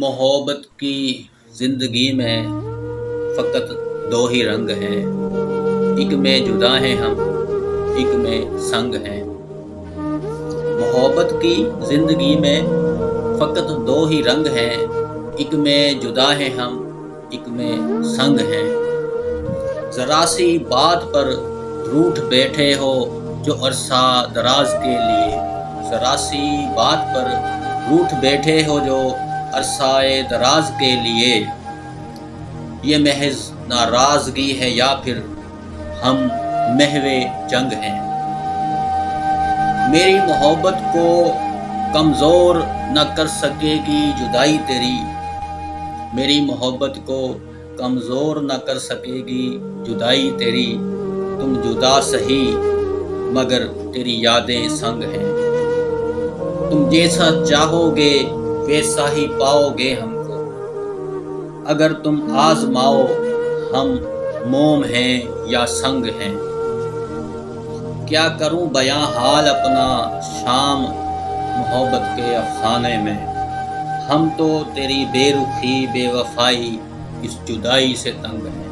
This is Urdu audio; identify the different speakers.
Speaker 1: محبت کی زندگی میں فقط دو ہی رنگ ہیں، ایک میں جدا ہیں ہم، ایک میں سنگ ہیں۔ محبت کی زندگی میں فقط دو ہی رنگ ہیں، ایک میں جدا ہیں ہم، ایک میں سنگ ہیں۔ ذرا سی بات پر روٹھ بیٹھے ہو جو عرصہ دراز کے لیے، ذرا سی بات پر روٹھ بیٹھے ہو جو عرصہ دراز کے لیے، یہ محض ناراضگی ہے یا پھر ہم محو جنگ ہیں۔ میری محبت کو کمزور نہ کر سکے گی جدائی تیری، میری محبت کو کمزور نہ کر سکے گی جدائی تیری۔ تم جدا سہی مگر تیری یادیں سنگ ہیں، تم جیسا چاہو گے ویسا ہی پاؤ گے ہم کو، اگر تم آزماؤ ہم موم ہیں یا سنگ ہیں۔ کیا کروں بیاں حال اپنا شام محبت کے افسانے میں، ہم تو تیری بے رخی بے وفائی اس جدائی سے تنگ ہیں۔